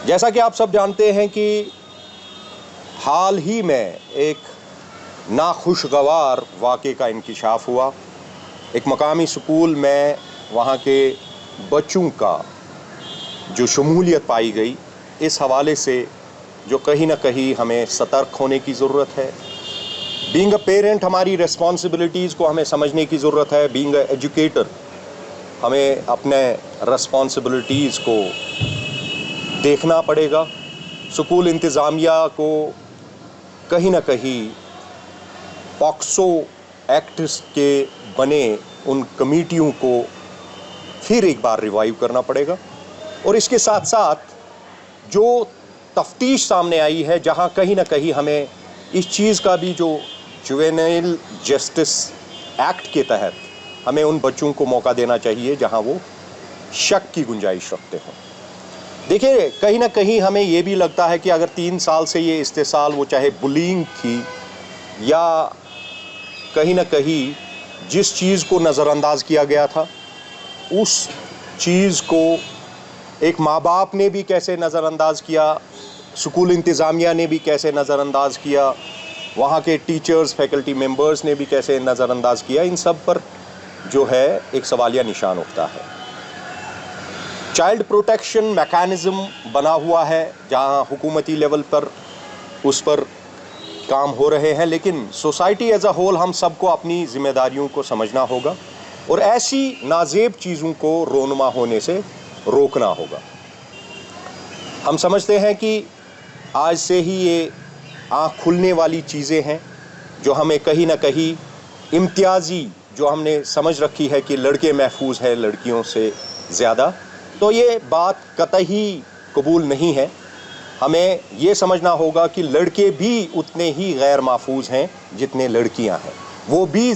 जैसा कि आप सब जानते हैं कि हाल ही में एक नाखुशगवार वाक़े का इंकिशाफ हुआ। एक मकामी स्कूल में वहाँ के बच्चों का जो शमूलियत पाई गई, इस हवाले से जो कहीं ना कहीं हमें सतर्क होने की ज़रूरत है। बीइंग अ पेरेंट हमारी रिस्पॉन्सिबिलिटीज़ को हमें समझने की ज़रूरत है। बीइंग अ एजुकेटर हमें अपने रिस्पॉन्सिबिलिटीज़ को देखना पड़ेगा। स्कूल इंतज़ामिया को कहीं ना कहीं पॉक्सो एक्ट्स के बने उन कमेटियों को फिर एक बार रिवाइव करना पड़ेगा। और इसके साथ साथ जो तफ्तीश सामने आई है, जहां कहीं ना कहीं हमें इस चीज़ का भी जो जुवेनाइल जस्टिस एक्ट के तहत हमें उन बच्चों को मौका देना चाहिए जहां वो शक की गुंजाइश रखते हों। देखिए, कहीं ना कहीं हमें ये भी लगता है कि अगर 3 साल से ये इस्तेसाल, वो चाहे बुलिंग थी या कहीं ना कहीं जिस चीज़ को नज़रअंदाज किया गया था, उस चीज़ को एक माँ बाप ने भी कैसे नज़रअंदाज किया, स्कूल इंतज़ामिया ने भी कैसे नज़रअंदाज किया, वहाँ के टीचर्स फैकल्टी मेंबर्स ने भी कैसे नज़रअंदाज किया, इन सब पर जो है एक सवालिया निशान उठता है। चाइल्ड प्रोटेक्शन मैकेनिज़्म बना हुआ है जहाँ हुकूमती लेवल पर उस पर काम हो रहे हैं, लेकिन सोसाइटी एज अ होल हम सबको अपनी ज़िम्मेदारियों को समझना होगा और ऐसी नाजेब चीज़ों को रोनुमा होने से रोकना होगा। हम समझते हैं कि आज से ही ये आँख खुलने वाली चीज़ें हैं जो हमें कहीं ना कहीं इम्तियाजी जो हमने समझ रखी है कि लड़के महफूज हैं लड़कियों से ज़्यादा, तो ये बात कतई कबूल नहीं है। हमें ये समझना होगा कि लड़के भी उतने ही गैर महफूज हैं जितने लड़कियां हैं। वो भी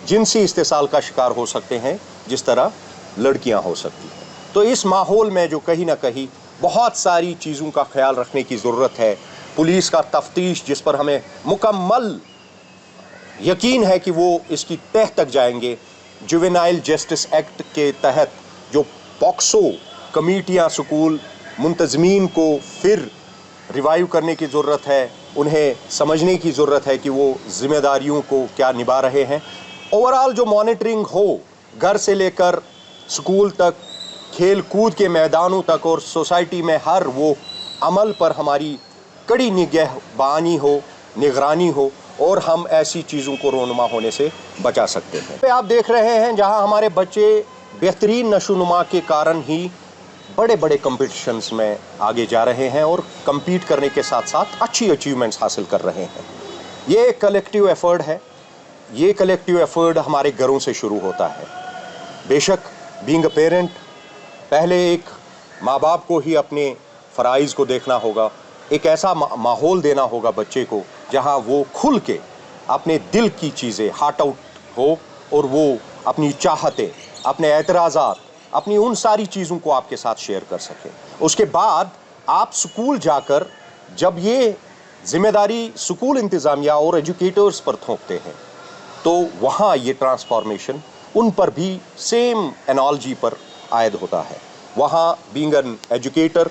जिनसी इस्तेसाल का शिकार हो सकते हैं जिस तरह लड़कियां हो सकती हैं। तो इस माहौल में जो कहीं ना कहीं बहुत सारी चीज़ों का ख्याल रखने की ज़रूरत है। पुलिस का तफ्तीश, जिस पर हमें मुकम्मल यकीन है कि वो इसकी तह तक जाएंगे। जुवेनाइल जस्टिस एक्ट के तहत जो पॉक्सो कमेटियाँ स्कूल मुंतज़मीन को फिर रिवाइव करने की ज़रूरत है, उन्हें समझने की ज़रूरत है कि वो ज़िम्मेदारियों को क्या निभा रहे हैं। ओवरऑल जो मॉनिटरिंग हो, घर से लेकर स्कूल तक, खेल कूद के मैदानों तक और सोसाइटी में हर वो अमल पर हमारी कड़ी निगहबानी हो, निगरानी हो और हम ऐसी चीज़ों को रोनुमा होने से बचा सकते हैं। आप देख रहे हैं जहां हमारे बच्चे बेहतरीन नशोनुमा के कारण ही बड़े बड़े कॉम्पिटिशन्स में आगे जा रहे हैं और compete करने के साथ साथ अच्छी अचीवमेंट्स हासिल कर रहे हैं। ये एक कलेक्टिव एफर्ट है। ये कलेक्टिव एफर्ट हमारे घरों से शुरू होता है। बेशक बीइंग अ पेरेंट, पहले एक माँ बाप को ही अपने फ़राइज़ को देखना होगा, एक ऐसा माहौल देना होगा बच्चे को जहाँ वो खुल के अपने दिल की चीज़ें हार्ट आउट हो और वो अपनी चाहतें, अपने एतराज़ात, अपनी उन सारी चीज़ों को आपके साथ शेयर कर सके। उसके बाद आप स्कूल जाकर जब ये जिम्मेदारी स्कूल इंतज़ामिया और एजुकेटर्स पर थोपते हैं, तो वहाँ ये ट्रांसफॉर्मेशन उन पर भी सेम एनालॉजी पर आयद होता है। वहाँ बीइंग एन एजुकेटर,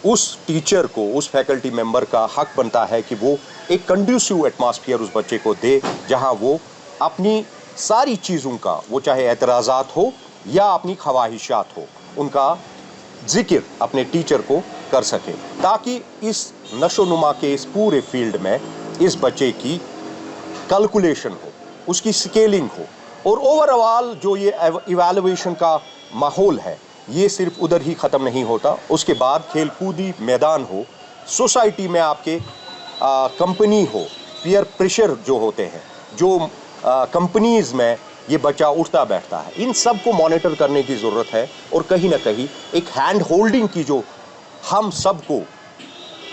उस टीचर को, उस फैकल्टी मेंबर का हक बनता है कि वो एक कंड्यूसिव एटमॉस्फेयर उस बच्चे को दे, जहाँ वो अपनी सारी चीज़ों का, वो चाहे एतराज़ात हो या अपनी ख्वाहिशात हो, उनका जिक्र अपने टीचर को कर सके, ताकि इस नशोनुमा के इस पूरे फील्ड में इस बच्चे की कैलकुलेशन हो, उसकी स्केलिंग हो और ओवरऑल जो ये इवैल्यूएशन का माहौल है, ये सिर्फ उधर ही ख़त्म नहीं होता। उसके बाद खेल कूदी मैदान हो, सोसाइटी में आपके कंपनी हो, पीयर प्रेशर जो होते हैं, जो कंपनीज़ में ये बच्चा उठता बैठता है, इन सब को मॉनिटर करने की ज़रूरत है और कहीं ना कहीं एक हैंड होल्डिंग की जो हम सबको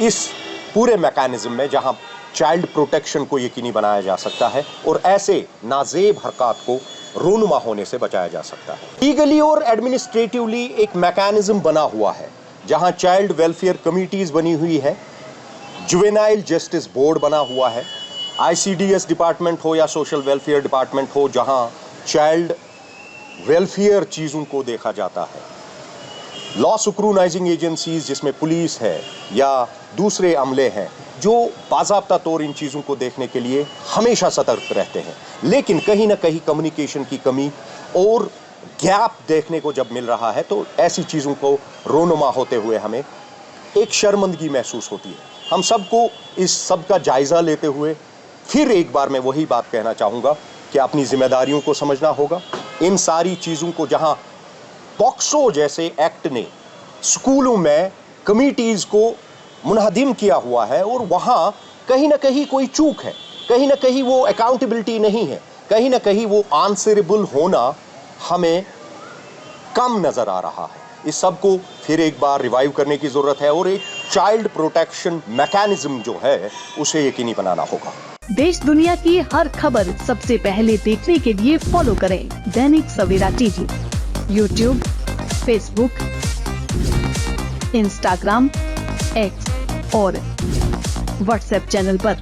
इस पूरे मैकेनिज़्म में, जहां चाइल्ड प्रोटेक्शन को यकीनी बनाया जा सकता है और ऐसे नाजेब हरकत को रोनुमा होने से बचाया जा सकता है। लीगली और एडमिनिस्ट्रेटिवली एक मैकेनिज़्म बना हुआ है जहां चाइल्ड वेलफेयर कमिटीज़ बनी हुई है, जुवेनाइल जस्टिस बोर्ड बना हुआ है, ICDS डिपार्टमेंट हो या सोशल वेलफेयर डिपार्टमेंट हो, जहां चाइल्ड वेलफेयर चीज़ों को देखा जाता है। लॉ स्क्रूनाइजिंग एजेंसीज जिसमें पुलिस है या दूसरे अमले हैं जो बाज़ाब्ता तौर इन चीज़ों को देखने के लिए हमेशा सतर्क रहते हैं, लेकिन कहीं ना कहीं कम्युनिकेशन की कमी और गैप देखने को जब मिल रहा है तो ऐसी चीज़ों को रोनुमा होते हुए हमें एक शर्मिंदगी महसूस होती है। हम सबको इस सब का जायज़ा लेते हुए फिर एक बार मैं वही बात कहना चाहूँगा कि अपनी जिम्मेदारियों को समझना होगा। इन सारी चीज़ों को जहाँ पॉक्सो जैसे एक्ट ने स्कूलों में कमिटीज़ को मुनहदिम किया हुआ है और वहाँ कहीं ना कहीं कोई चूक है, कहीं ना कहीं वो अकाउंटेबिलिटी नहीं है, कहीं ना कहीं वो आंसरेबल होना हमें कम नज़र आ रहा है। इस सब को फिर एक बार रिवाइव करने की ज़रूरत है और एक चाइल्ड प्रोटेक्शन मैकेनिज्म जो है उसे यकीनी बनाना होगा। देश दुनिया की हर खबर सबसे पहले देखने के लिए फॉलो करें Dainik Savera TV, YouTube, Facebook, Instagram, X और व्हाट्सएप चैनल पर।